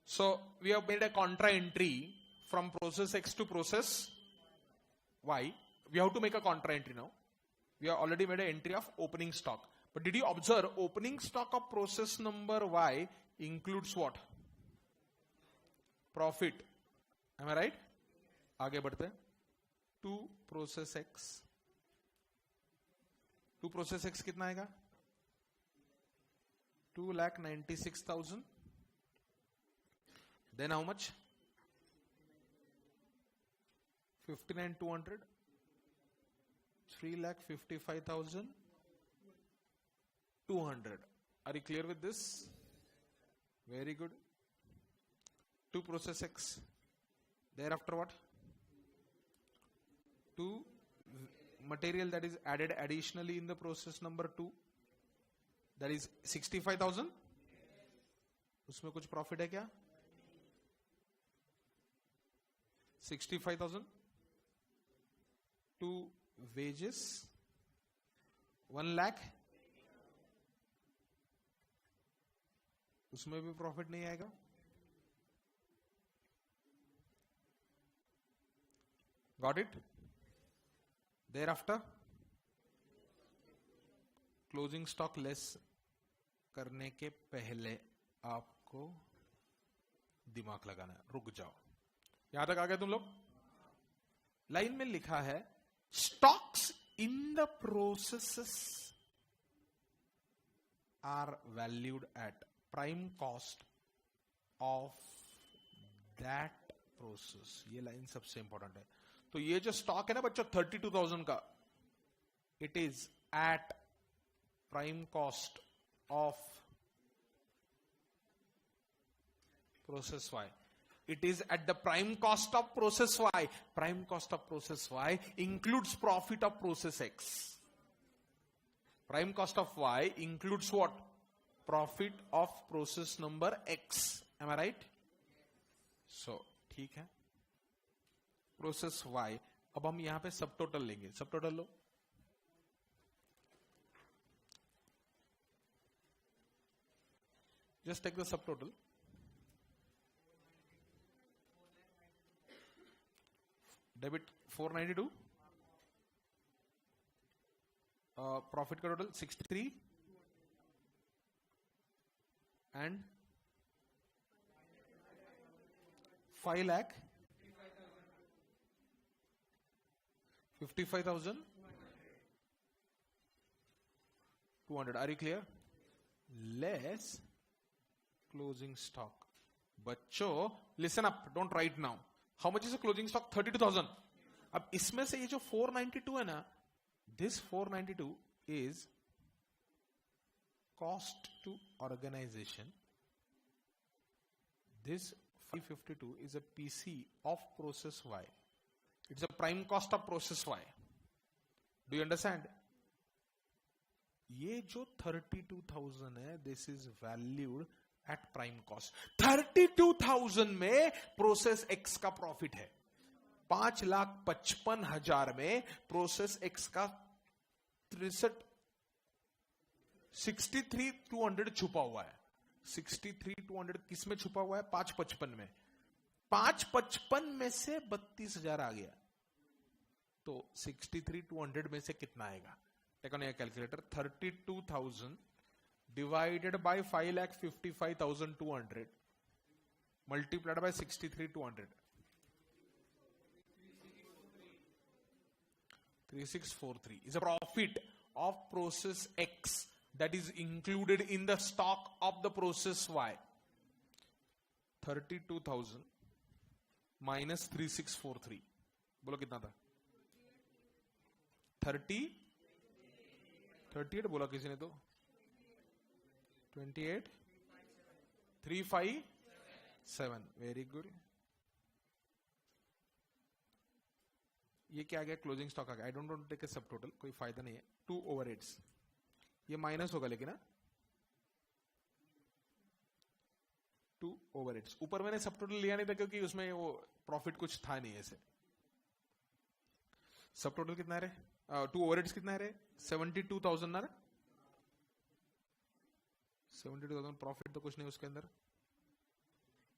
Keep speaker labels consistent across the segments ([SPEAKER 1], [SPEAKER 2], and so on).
[SPEAKER 1] So we have made a contra entry from process X to process Y. We have to make a contra entry now. We have already made an entry of opening stock. But did you observe opening stock of process number Y includes what? Profit. Am I right? आगे बढ़ते हैं. To process X. To process X कितना आएगा? 2,96,000. Then how much? 59,200. 3,55,200. Are you clear with this? Very good. To process X. Thereafter what? To material that is added additionally in the process number 2. That is 65,000. उसमें कुछ profit है क्या? 65,000. To wages 1 lakh. उसमें भी profit नहीं आएगा. Got it? Thereafter closing stock less करने के पहले आपको दिमाग लगाना है. रुक जाओ. यहां तक आ गए तुम लोग? लाइन में लिखा है stocks in the processes are valued at prime cost of that process. ये लाइन सबसे इंपॉर्टेंट है. तो ये जो स्टॉक है ना बच्चों 32,000 का, it is at prime cost of process Y. It is at the prime cost of process Y. Prime cost of process Y includes profit of process X. Prime cost of Y includes what? Profit of process number X. Am I right? So, ठीक है. Process Y. अब हम यहां पे सब total लेंगे. सब total low. Just take the subtotal. Debit 492. Profit का total 63 and 5 lakh 55,200. Are you clear? Less closing stock. बच्चों listen up, don't write now. How much is the closing stock? 32,000. अब इसमें से ये जो 492 है ना, this 492 is cost to organization. This 552 is a PC of process Y. It's a prime cost of process Y. Do you understand? ये जो 32,000 है, this is valued at prime cost. 32,000 में प्रोसेस X का प्रॉफिट है. 5,55,000 में process X का 63,200 छुपा हुआ है. 63,200 किस में छुपा हुआ है? 555 में. 555 में से 32,000 आ गया. तो 63,200 में से कितना आएगा? Take on your calculator. 32,000 divided by 5,55,200 multiplied by 63,200. 3643 is a profit of process X that is included in the stock of the process Y. 32,000 minus 3643. बोलो कितना था? 38 बोला किसी ने तो. 28,357. Very good. ये क्या आ गया? क्लोजिंग स्टॉक आ गया. I don't want to take a sub total, कोई फायदा नहीं है. 2 ओवरहेड्स ये माइनस होगा लेकिन ना. 2 ओवरहेड्स. ऊपर मैंने सब टोटल लिया नहीं था क्योंकि उसमें वो प्रॉफिट कुछ था नहीं ऐसे. सब टोटल कितना है रे? 2 ओवरहेड्स कितना है रे? 72,000 ना. 72,000 प्रॉफिट तो कुछ नहीं उसके अंदर.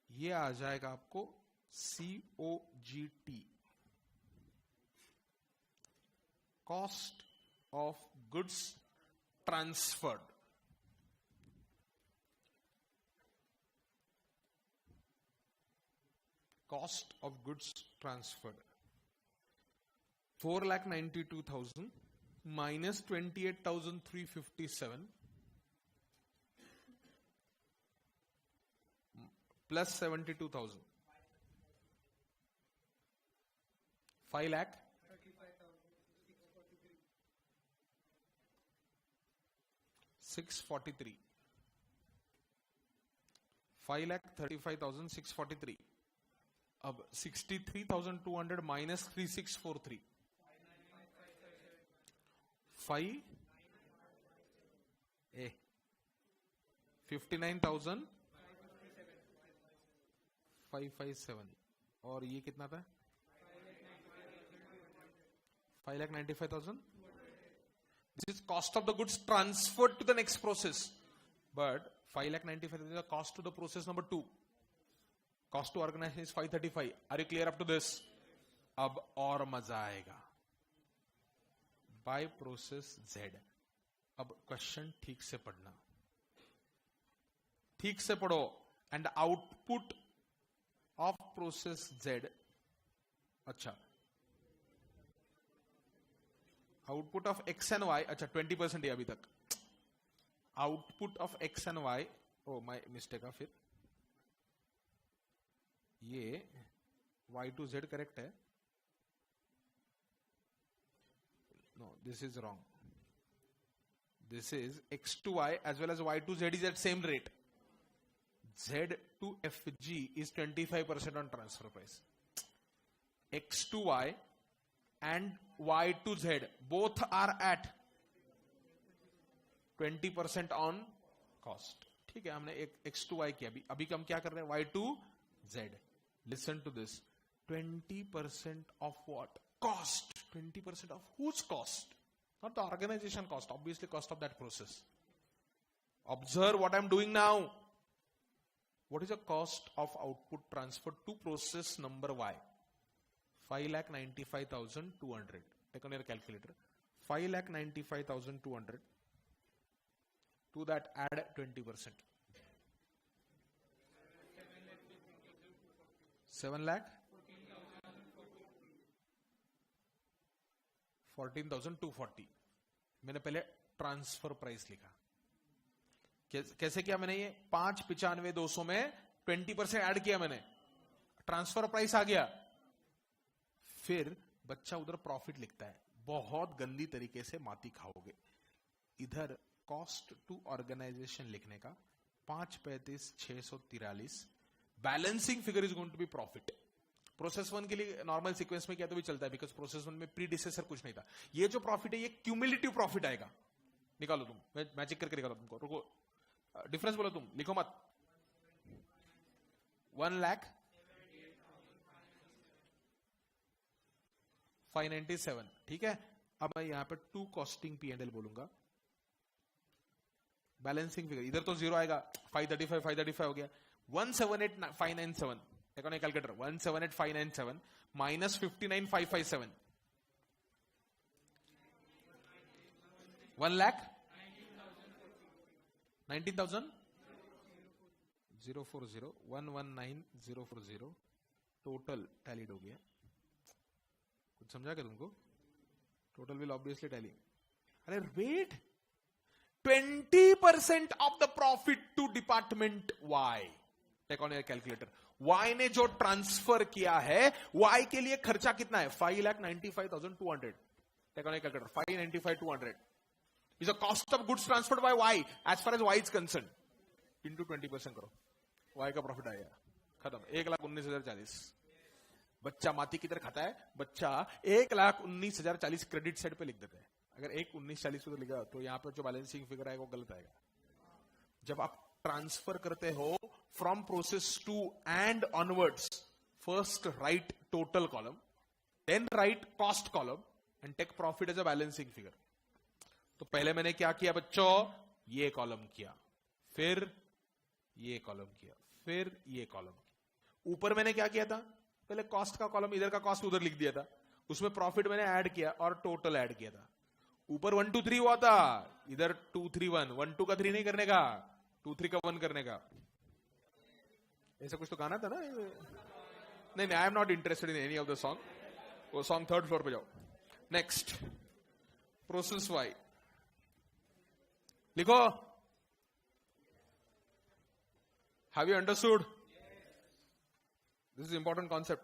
[SPEAKER 1] ये आ जाएगा आपको COGT, cost of goods transferred. Cost of goods transferred, 4,92,000 minus 28,357 plus 72,000, 5 lakh 643, 5,35,643. अब 63,200 माइनस 3643, 59,557 और ये कितना था? 5,95,000. This is cost of the goods transferred to the next process, but 5,95,000 is the cost to the process number 2. Cost to organization is 535. Are you clear up to this? अब और मजा आएगा. By process Z. अब question ठीक से पढ़ना, ठीक से पढ़ो. And output of process Z. अच्छा, output of X and Y. अच्छा 20% है अभी तक. Output of X and Y. Oh my mistake है. फिर ये Y to Z करेक्ट है. No, this is wrong. This is X to Y as well as Y to Z is at same rate. Z to FG is 25% on transfer price. X to Y and Y to Z both are at 20% on cost. ठीक है, हमने एक X to Y किया. अभी हम क्या कर रहे हैं? Y to Z. Listen to this. 20% of what? Cost. 20% of whose cost? Not the organization cost, obviously cost of that process. Observe what I'm doing now. What is the cost of output transfer to process number Y? 5,95,200. Take on your calculator. 5,95,200. To that add 20%. 7 lakh 14,240. मैंने पहले transfer price लिखा. कैसे किया मैंने? ये 5,95,200 में 20% add किया मैंने. ट्रांसफर प्राइस आ गया. फिर बच्चा उधर प्रॉफिट लिखता है. बहुत गंदी तरीके से माती खाओगे. इधर कॉस्ट टू ऑर्गेनाइजेशन लिखने का 5,35,643. Balancing figure is going to be profit. Process 1 के लिए नॉर्मल सीक्वेंस में क्या तो भी चलता है, बिकॉज प्रोसेस 1 में प्रीडिसेसर कुछ नहीं था. ये जो प्रॉफिट है ये क्यूमुलेटिव प्रॉफिट आएगा. निकालो तुम, मैं चेक करके निकालो तुमको. रुको, डिफरेंस बोलो तुम, लिखो मत. 1,05,97. ठीक है. अब मैं यहां पे 2 कॉस्टिंग P&L बोलूंगा. बैलेंसिंग फिगर इधर तो 0 आएगा. 535 हो गया. 178,597. Take on a calculator. 178,597 minus 59,557. 1 lakh 19,000 040 119,040. Total tallied हो गया. कुछ समझा क्या तुमको? Total will obviously tally. अरे wait, 20% of the profit to department Y. Take on your calculator. Y ने जो ट्रांसफर किया है, Y के लिए खर्चा कितना है? 5,95,200. Take on your calculator. 5,95,200 is a cost of goods transferred by Y as far as Y is concerned. Into 20% करो, Y का प्रॉफिट आएगा. खत्म. 1,19,040. बच्चा माती किधर खाता है? बच्चा 1,19,040 क्रेडिट साइड पे लिख देता है. अगर 1,19,40 पे लिखा तो यहां पर जो बैलेंसिंग फिगर आएगा वो गलत आएगा. जब आप ट्रांसफर करते हो from process 2 and onwards, first write total column, then write cost column and take profit as a balancing figure. तो पहले मैंने क्या किया बच्चों? ये कॉलम किया, फिर ये कॉलम किया, फिर ये कॉलम किया. ऊपर मैंने क्या किया था, पहले कॉस्ट का कॉलम, इधर का कॉस्ट उधर लिख दिया था, उसमें प्रॉफिट मैंने ऐड किया और टोटल ऐड किया था। ऊपर 1 2 3 हुआ था, इधर 2 3 1, 1 2 का 3 नहीं करने का, 2 3 का 1 करने का। ऐसा कुछ तो गाना था ना। नहीं, I am not interested in any of the song. वो सॉन्ग 3rd फ्लोर पे जाओ। नेक्स्ट, प्रोसेस वाई लिखो। Have you understood? This is important concept.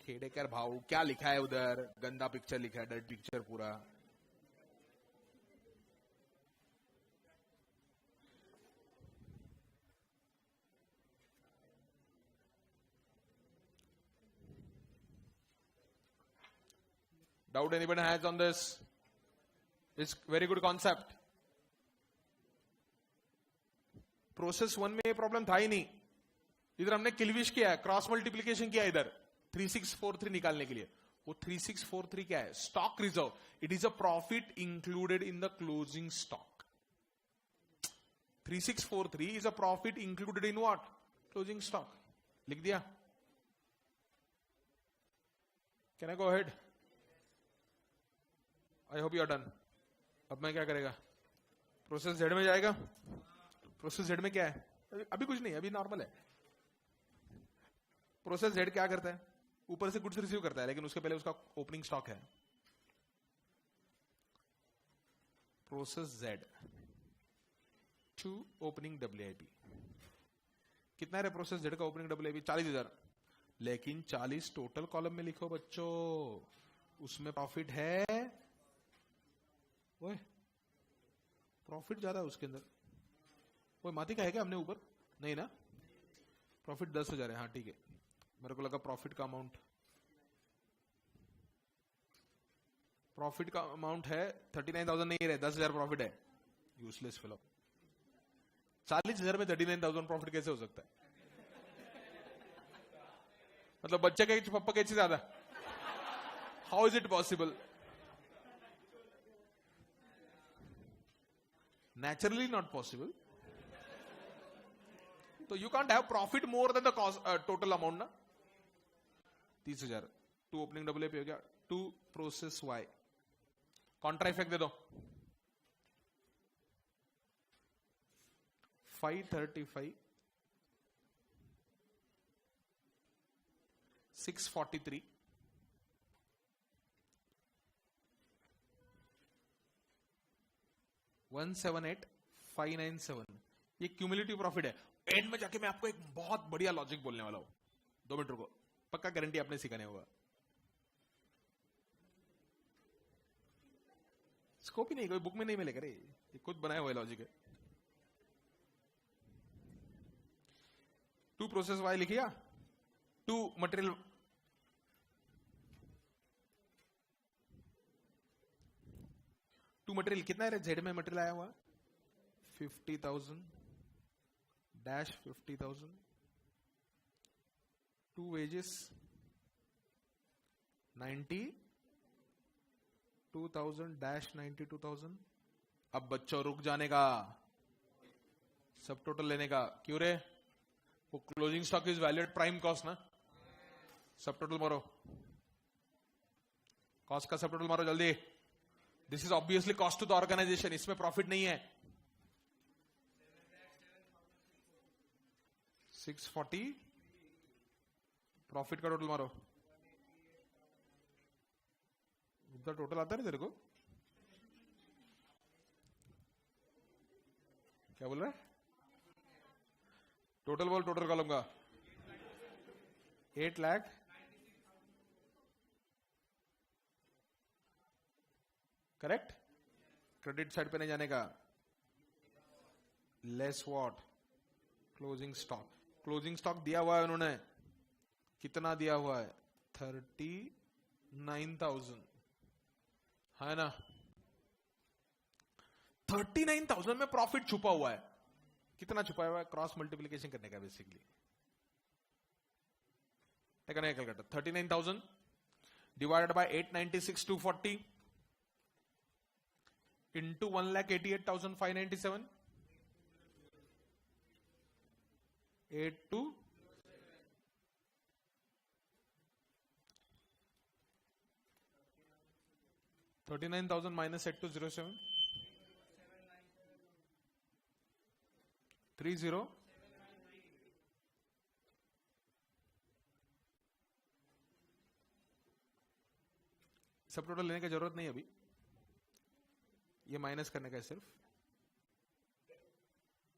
[SPEAKER 1] Khedekar भाव क्या लिखा है उधर, गंदा पिक्चर लिखा है, डर्ट पिक्चर पूरा। Doubt anybody has on this? It's very good concept. Process 1 में ये प्रॉब्लम था ही नहीं। इधर हमने किलविश किया है, क्रॉस मल्टीप्लीकेशन किया इधर 3643 निकालने के लिए। वो 3643 क्या है? Stock reserve. It is a profit included in the closing stock. 3643 is a profit included in what? Closing stock. लिख दिया? Can I go ahead? I hope you are done. अब मैं क्या करेगा? प्रोसेस जेड में जाएगा। प्रोसेस जेड में क्या है? अभी कुछ नहीं, अभी नॉर्मल है। प्रोसेस जेड क्या करता है? ऊपर से गुड्स रिसीव करता है, लेकिन उसके पहले उसका ओपनिंग स्टॉक है। Process Z to opening WIP कितना है? प्रोसेस जेड का ओपनिंग WIP 40,000। लेकिन 40 टोटल कॉलम में लिखो बच्चों, उसमें प्रॉफिट है। वो प्रॉफिट ज्यादा है उसके अंदर। वो माती का है क्या हमने ऊपर? नहीं ना। प्रॉफिट 10,000 है। हाँ ठीक है, मेरे को लगा प्रॉफिट का अमाउंट। प्रॉफिट का अमाउंट है 39,000 नहीं रहे, 10,000 प्रॉफिट है। Useless fellow. 40,000 में 39,000 प्रॉफिट कैसे हो सकता है? मतलब बच्चे के पप्पा कैसे ज्यादा? How is it possible? Naturally not possible. So you can't have profit more than the cost, total amount ना। 30,000 टू ओपनिंग WIP हो गया, to process Y। Contra effect दे दो। 535 643 178,597। ये क्यूमुलेटिव प्रॉफिट है। एंड में जाके मैं आपको एक बहुत बढ़िया लॉजिक बोलने वाला हूं। 2 मिनट रुको, पक्का गारंटी आपने सीखने होगा। स्कोप ही नहीं, कोई बुक में नहीं मिलेगा रे, ये खुद बनाया हुआ लॉजिक है। टू प्रोसेस वाई लिखिया, टू मटेरियल मटेरियल कितना है? जेड में मटेरियल आया हुआ 50,000 डैश 50,000। To wages 92,000 dash 92,000। अब बच्चों रुक जाने का, सब टोटल लेने का। क्यों रे? वो closing stock is valued prime cost ना। सब टोटल मारो, कॉस्ट का सब टोटल मारो जल्दी। This is obviously cost to the organisation, इसमें प्रॉफिट नहीं है। 640 प्रॉफिट का टोटल मारो। इतना टोटल आता है तेरे को? क्या बोल रहा है? टोटल बोल, टोटल कॉलम का 8 लाख। करेक्ट। क्रेडिट साइड पे नहीं जाने का। Less what? Closing stock. Closing stock दिया हुआ है उन्होंने, कितना दिया हुआ है? 39,000 है ना। 39,000 में प्रॉफिट छुपा हुआ है। कितना छुपा हुआ है? क्रॉस मल्टीप्लीकेशन करने का basically. Calculator 39,000 divided by 896,240 into 1,88,597 8 to 39,000 minus 8207 30 सब टोटल लेने की जरूरत नहीं अभी, ये माइनस करने का है सिर्फ.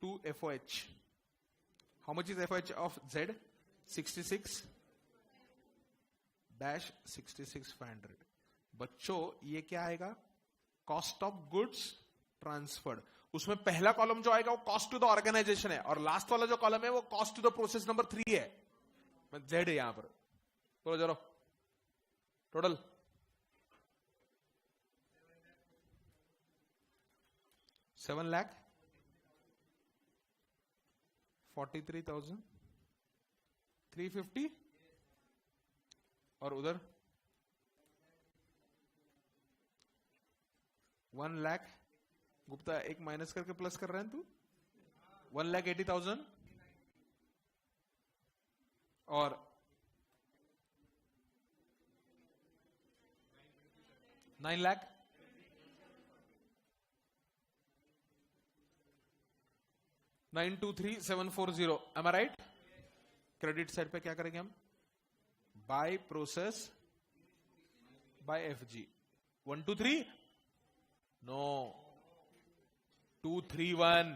[SPEAKER 1] 2 FOH. How much is FOH of Z? 66 dash 66,500. बच्चों ये क्या आएगा? Cost of goods transferred. उसमें पहला कॉलम जो आएगा वो कॉस्ट टू द ऑर्गेनाइजेशन है, और लास्ट वाला जो कॉलम है वो cost to the process number 3 है. Z है यहां पर. बोलो जरा टोटल 7,43,350 और उधर 1 लाख. गुप्ता एक माइनस करके प्लस कर रहे हैं तू. 1,80,000 और 9 lakh. Nine 23740. Am I right? Credit side पे क्या करेंगे हम? By process by FG. 1 2 3 no 2 3 1.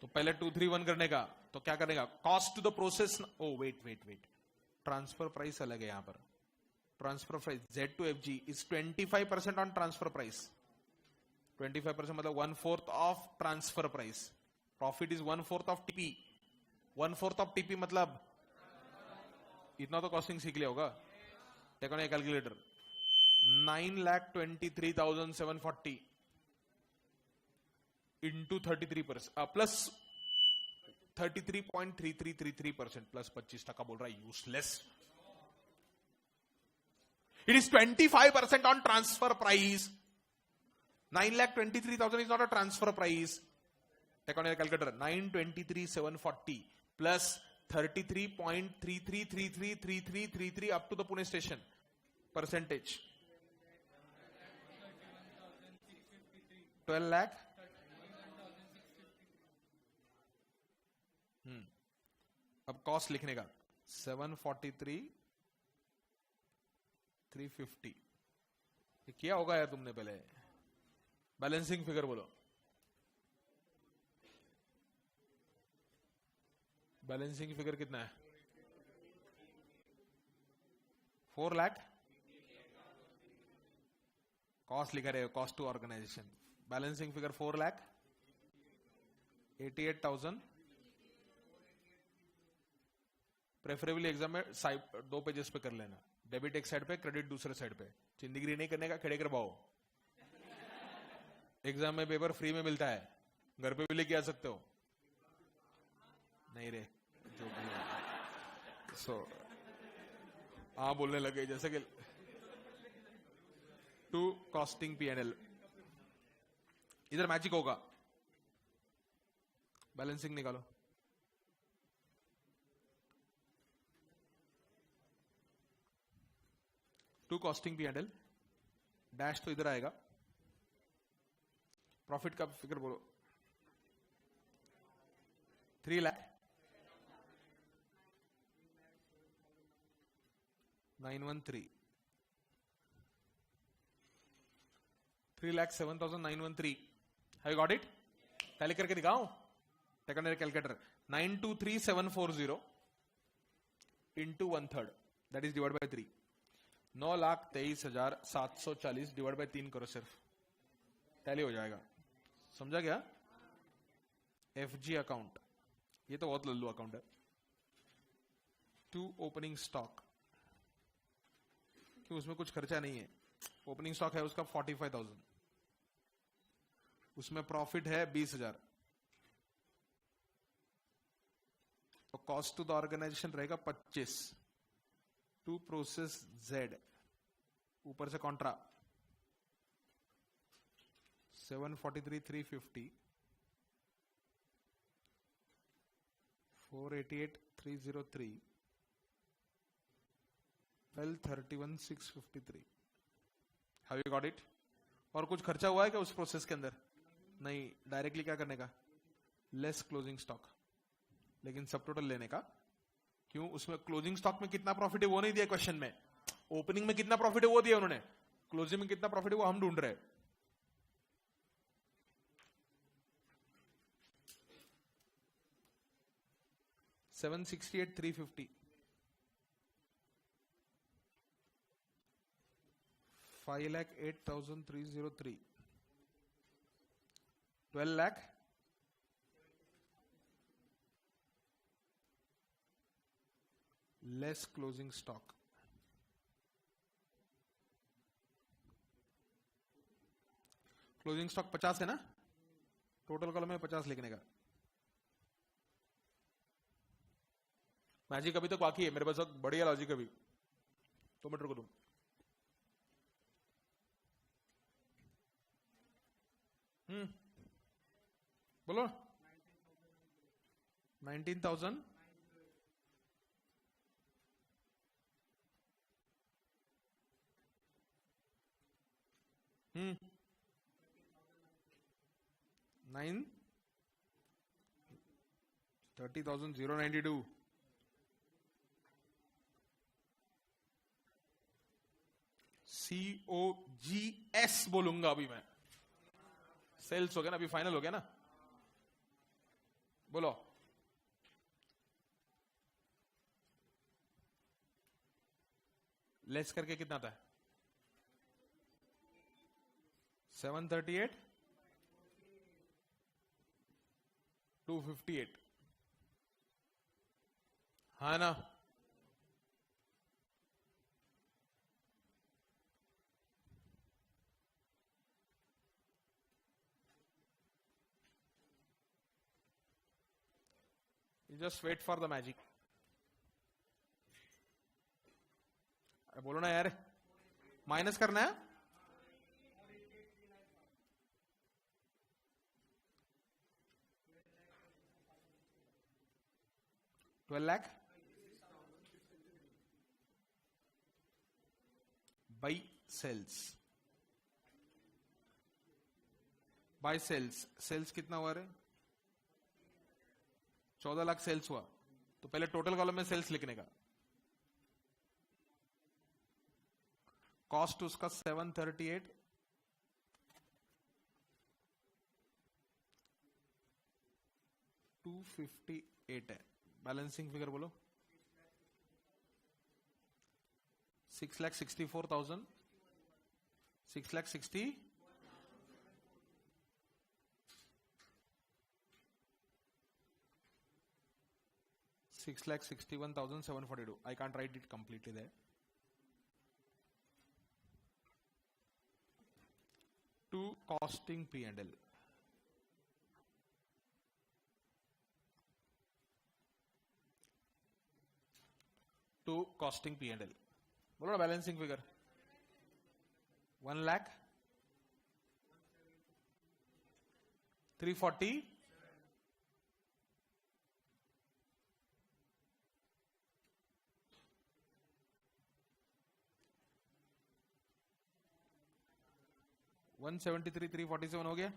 [SPEAKER 1] तो पहले 2 3 1 करने का तो क्या करेगा? Cost to the process. Oh wait wait wait, transfer price अलग है यहां पर. Transfer price Z to FG is 25% on transfer price. 25% मतलब 1/4 of transfer price. Profit is 1/4 of TP. 1/4 of TP मतलब इतना तो कॉस्टिंग सीख लिया होगा. Take on a calculator. 9,23,740 into 33% plus 33.3333% plus 25% बोल रहा है. Useless. It is 25% on transfer price. 9,23,000 is not a transfer price. Take on your calculator. 9,23,740 plus 33.33333333 up to the Pune station. Percentage. 12 lakh. अब cost लिखने का 743,350. ये क्या होगा यार तुमने पहले? बैलेंसिंग फिगर बोलो. बैलेंसिंग फिगर कितना है? 4 लाख. कॉस्ट लिखा रहे हो, cost to organisation. Balancing figure 4 lakh 88,000. Preferably exam में साइड 2 पेजेस पे कर लेना. डेबिट एक साइड पे, क्रेडिट दूसरे साइड पे. जिंदगी नहीं करने का, खड़े कर पाओ. एग्जाम में पेपर फ्री में मिलता है, घर पे भी लेके आ सकते हो. नहीं रे जो सो बोलने लगे जैसे कि टू कॉस्टिंग P&L. इधर मैजिक होगा. बैलेंसिंग निकालो. To costing P&L. डैश तो इधर आएगा. प्रॉफिट का फिगर बोलो. 3 lakh 913. 3,07,913. Have you got it? Tally करके दिखाओ. Take on your calculator. 923,740 into 1/3 that is divide by 3. 9,23,740 divide by 3 करो सिर्फ. टैली हो जाएगा. समझा क्या? FG account. ये तो बहुत लल्लू अकाउंट है. टू ओपनिंग स्टॉक, कि उसमें कुछ खर्चा नहीं है. ओपनिंग स्टॉक है उसका 45,000. उसमें प्रॉफिट है 20,000. तो कॉस्ट टू द ऑर्गेनाइजेशन रहेगा 25. टू प्रोसेस Z ऊपर से Contra 743,350 488,303 1231,653. Have you got it? और कुछ खर्चा हुआ है क्या उस प्रोसेस के अंदर? नहीं. डायरेक्टली क्या करने का? Less closing stock. लेकिन सब टोटल लेने का. क्यों? उसमें क्लोजिंग स्टॉक में कितना प्रॉफिट है वो नहीं दिया क्वेश्चन में. ओपनिंग में कितना प्रॉफिट है वो दिया उन्होंने. क्लोजिंग में कितना प्रॉफिट है वो हम ढूंढ रहे हैं. $768,350. 5,08,303. 12 lakh. Less closing stock. Closing stock 50 है ना. टोटल कॉलम में 50 लिखने का. मैजिक अभी तक बाकी है मेरे पास. बढ़िया लॉजिक अभी. 2 मिनट रुको तुम. बोलो. 19,000. हम्म 9 30,092. COGS बोलूंगा अभी मैं. सेल्स हो गया ना. अभी फाइनल हो गया ना. बोलो. लेस करके कितना था? 738 258. हाँ ना. Just wait for the magic. बोलो ना यार. माइनस करना है. $12 lakh by sales. By sales. Sales कितना हुआ रे? 14 लाख सेल्स हुआ. तो पहले टोटल कॉलम में सेल्स लिखने का. कॉस्ट उसका 738. $258 है. बैलेंसिंग फिगर बोलो. 6,64,000. 6,60. 6,61,742. I can't write it completely there. To costing P&L. To costing P&L. बोलो ना बैलेंसिंग फिगर. 1 lakh 340. 173 347 हो गया.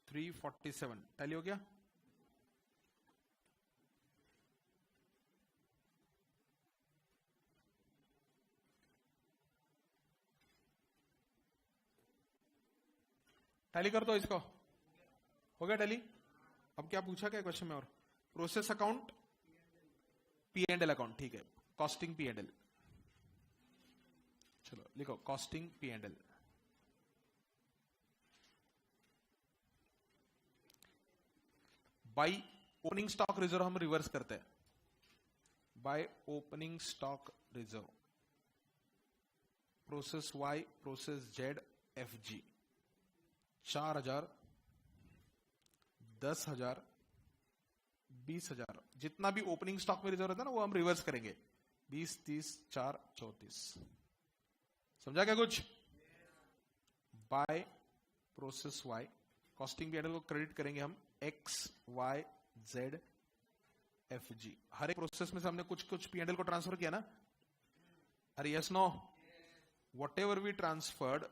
[SPEAKER 1] $347 टैली हो गया. टैली कर दो इसको. हो गया टैली. अब क्या पूछा क्या क्वेश्चन में? और प्रोसेस अकाउंट P&L अकाउंट. ठीक है. Costing P&L. चलो लिखो costing P&L. By opening stock reserve हम रिवर्स करते हैं. By opening stock reserve. Process Y, process Z, FG. 4,000, 10,000, 20,000. जितना भी ओपनिंग स्टॉक में रिजर्व रहता है ना वो हम रिवर्स करेंगे. 20, 30, 4, 34. समझा क्या कुछ? By process Y, costing P&L को क्रेडिट करेंगे हम X, Y, Z, F, G. हर एक प्रोसेस में से हमने कुछ कुछ P&L को ट्रांसफर किया ना? अरे yes no? Whatever we transferred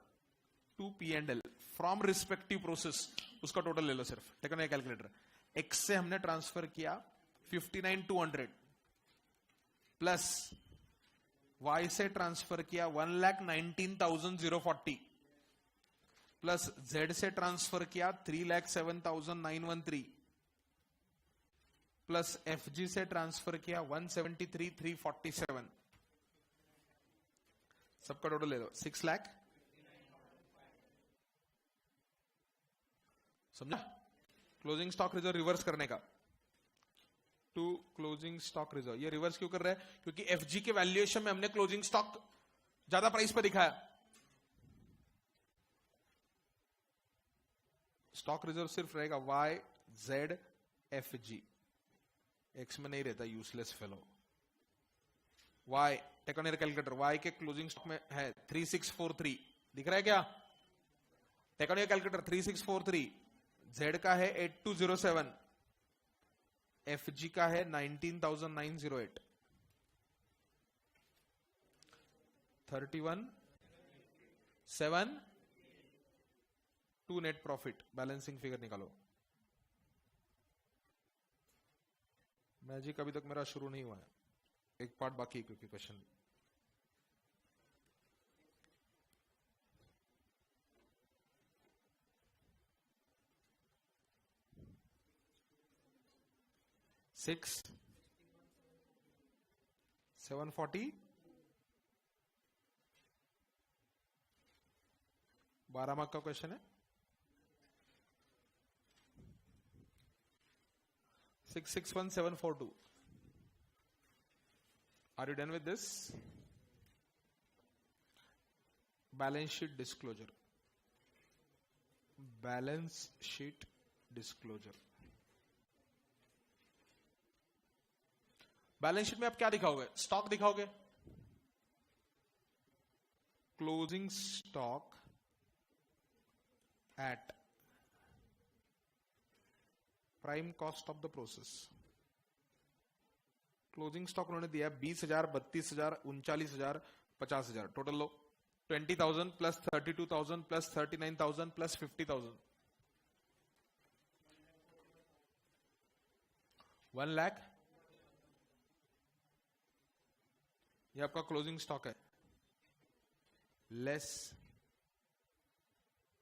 [SPEAKER 1] to P&L from respective process, उसका टोटल ले लो सिर्फ. Take on calculator. X से हमने ट्रांसफर किया 59,200 प्लस Y से ट्रांसफर किया 1,19,040 प्लस Z से ट्रांसफर किया 3,07,913 प्लस FG से ट्रांसफर किया 173,347. सबका टोटल ले लो 6 लाख. समझा? क्लोजिंग स्टॉक रिजर्व रिवर्स करने का. To closing stock reserve. ये रिवर्स क्यों कर रहा है? क्योंकि FG के वैल्यूएशन में हमने क्लोजिंग स्टॉक ज्यादा प्राइस पे दिखाया. स्टॉक रिजर्व सिर्फ रहेगा Y, Z, FG. X में नहीं रहता, useless fellow. Y take on your calculator. Y के क्लोजिंग स्टॉक में है 3643. दिख रहा है क्या? Take on your calculator. 3643. Z का है 8207. FG का है 19,908. 31,7 to net profit. Balancing figure निकालो. मैजिक अभी तक मेरा शुरू नहीं हुआ है. एक पार्ट बाकी क्योंकि क्वेश्चन. सिक्स 740 12 मार्क का क्वेश्चन है. 661742. Are you done with this? Balance sheet disclosure. Balance sheet disclosure. Balance sheet में आप क्या दिखाओगे? स्टॉक दिखाओगे. Closing stock at prime cost of the process. Closing stock उन्होंने दिया 20,000, 32,000, 39,000, 50,000. टोटल लो 20,000 प्लस 32,000 प्लस 39,000 प्लस 50,000. 1 लाख. ये आपका क्लोजिंग स्टॉक है. Less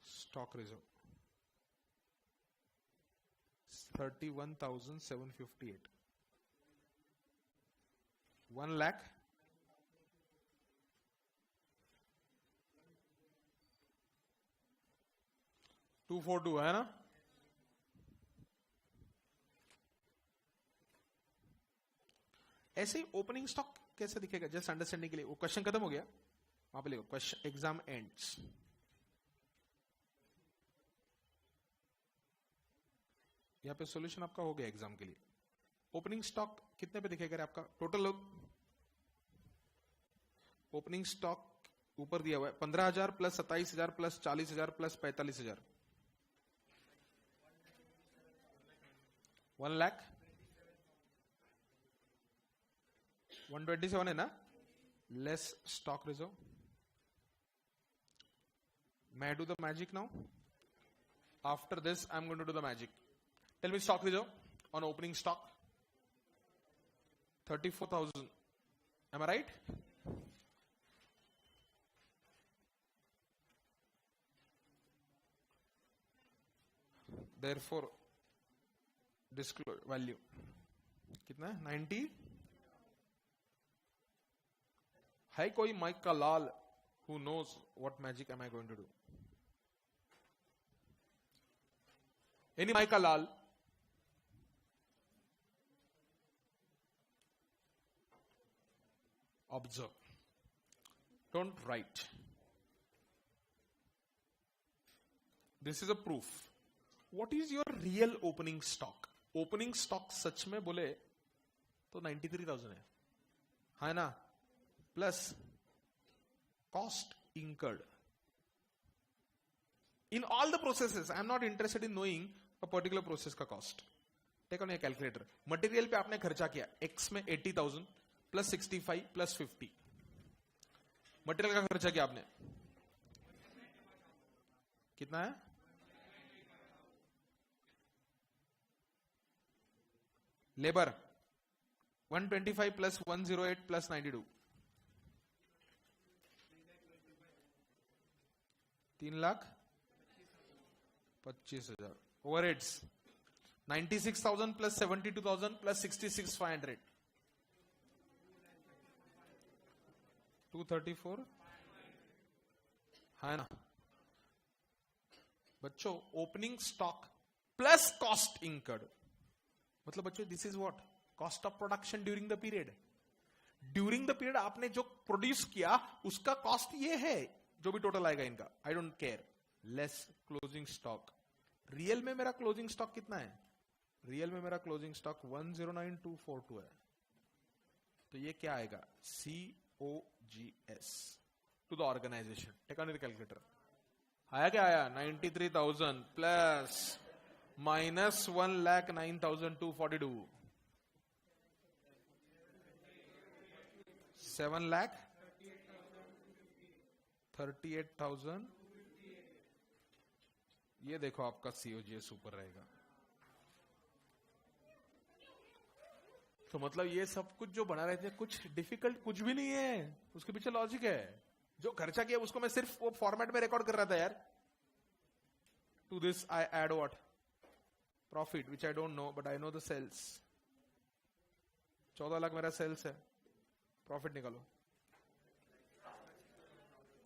[SPEAKER 1] stock reserve 31,758. 1 लाख 242 है ना? ऐसे ही ओपनिंग स्टॉक कैसे दिखेगा? जस्ट अंडरस्टैंडिंग के लिए. वो क्वेश्चन खत्म हो गया. वहां पे लिखो क्वेश्चन एग्जाम एंड्स. यहां पे सॉल्यूशन आपका हो गया एग्जाम के लिए. ओपनिंग स्टॉक कितने पे दिखेगा आपका? टोटल लोग ओपनिंग स्टॉक ऊपर दिया हुआ है 15,000 प्लस 27,000 प्लस 40,000 प्लस 45,000. 1 लाख 127 है ना? Less stock reserve. May I do the magic now? After this, I'm going to do the magic. Tell me stock reserve on opening stock. 34,000. Am I right? Therefore, disclose value. कितना है? 90. है कोई mic का लाल who knows what magic am I going to do? Any माइक का लाल? Observe. Don't write. This is a proof. What is your real opening stock? Opening stock सच में बोले तो 93,000 है ना? Plus cost incurred In all the processes, I am not interested in knowing a particular process का cost. Take on a calculator. Material पे आपने खर्चा किया X में 80,000 plus 65 plus 50. Material का खर्चा किया आपने कितना है? Labor 125 plus 108 plus 92. 3,25,000. Overheads 96,000 plus 72,000 plus 66,500. 234 है ना बच्चों? Opening stock plus cost incurred मतलब बच्चों this is what? Cost of production during the period. During the period आपने जो प्रोड्यूस किया उसका कॉस्ट ये है, जो भी टोटल आएगा इनका. I don't care. Less closing stock. Real में मेरा क्लोजिंग स्टॉक कितना है? रियल में मेरा क्लोजिंग स्टॉक 109242 है. तो ये क्या आएगा? COGS to the organisation. Take on the calculator. आया क्या आया? 93,000 प्लस माइनस 1,09,242. 7,38,000. ये देखो आपका COGS ऊपर रहेगा. तो मतलब ये सब कुछ जो बना रहे थे कुछ डिफिकल्ट कुछ भी नहीं है, उसके पीछे लॉजिक है. जो खर्चा किया उसको मैं सिर्फ वो फॉर्मेट में रिकॉर्ड कर रहा था यार. To this I add what? Profit which I don't know but I know the sales. 14 लाख मेरा सेल्स है. प्रॉफिट निकालो.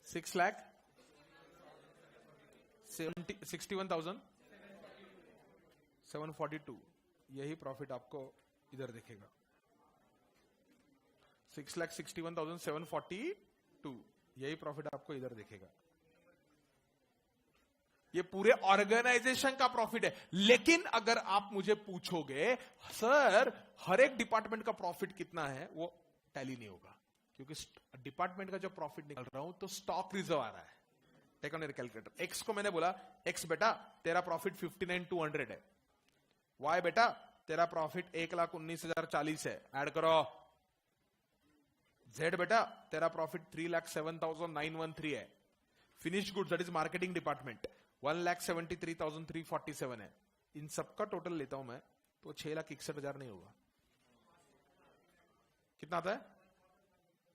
[SPEAKER 1] 6 लाख 61,742. यही प्रॉफिट आपको इधर दिखेगा. 6,61,742. यही प्रॉफिट आपको इधर दिखेगा. ये पूरे ऑर्गेनाइजेशन का प्रॉफिट है. लेकिन अगर आप मुझे पूछोगे सर हर एक डिपार्टमेंट का प्रॉफिट कितना है, वो टैली नहीं होगा क्योंकि डिपार्टमेंट का जो प्रॉफिट निकल रहा हूं तो स्टॉक रिजर्व आ रहा है. Take on your calculator. X को मैंने बोला एक्स बेटा तेरा प्रॉफिट 59,200 है. वाई बेटा तेरा प्रॉफिट 1,19,040 है. ऐड करो. जेड बेटा तेरा प्रॉफिट 3,07,913 है. Finished goods that is marketing department 1,73,347 है. इन सबका टोटल लेता हूं मैं तो 6,61,000 नहीं होगा. कितना आता है?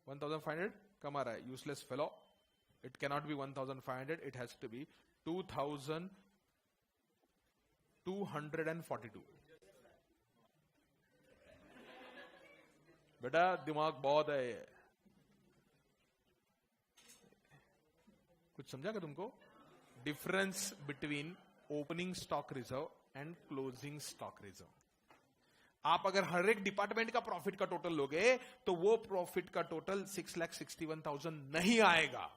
[SPEAKER 1] 1,500. कम आ रहा है. Useless fellow. It cannot be 1,500. It has to be 2,242. बेटा दिमाग बहुत है. कुछ समझा क्या तुमको? Difference between opening stock reserve and closing stock reserve. आप अगर हर एक डिपार्टमेंट का प्रॉफिट का टोटल लोगे तो वो प्रॉफिट का टोटल 6,61,000 नहीं आएगा.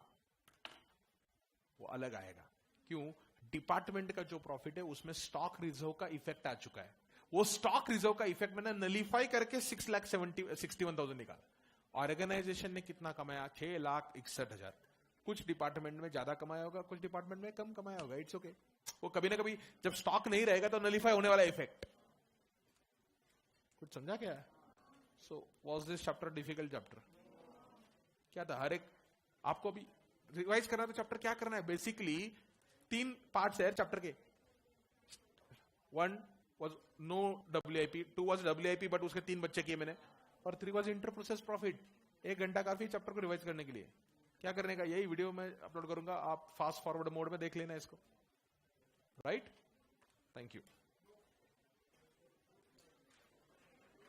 [SPEAKER 1] वो अलग आएगा. क्यों? डिपार्टमेंट का जो प्रॉफिट है उसमें स्टॉक रिजर्व का इफेक्ट आ चुका है. वो स्टॉक रिजर्व का इफेक्ट मैंने नलीफाई करके 6,61,000 निकाला. ऑर्गेनाइजेशन ने कितना कमाया? 6,61,000. कुछ डिपार्टमेंट में ज्यादा कमाया होगा, कुछ डिपार्टमेंट में कम कमाया होगा. It's okay. वो कभी ना कभी जब स्टॉक नहीं रहेगा तो नलीफाई होने वाला इफेक्ट. कुछ समझा क्या? So was this chapter difficult chapter? क्या था? हर एक आपको भी रिवाइज करना तो चैप्टर क्या करना है? बेसिकली 3 पार्ट्स है चैप्टर के. 1 was no WIP, 2 was WIP but उसके 3 बच्चे किए मैंने, और 3 was इंटर प्रोसेस प्रॉफिट. 1 घंटा काफी चैप्टर को रिवाइज करने के लिए. क्या करने का? यही वीडियो मैं अपलोड करूंगा, आप फास्ट फॉरवर्ड मोड में देख लेना इसको. राइट? Thank you.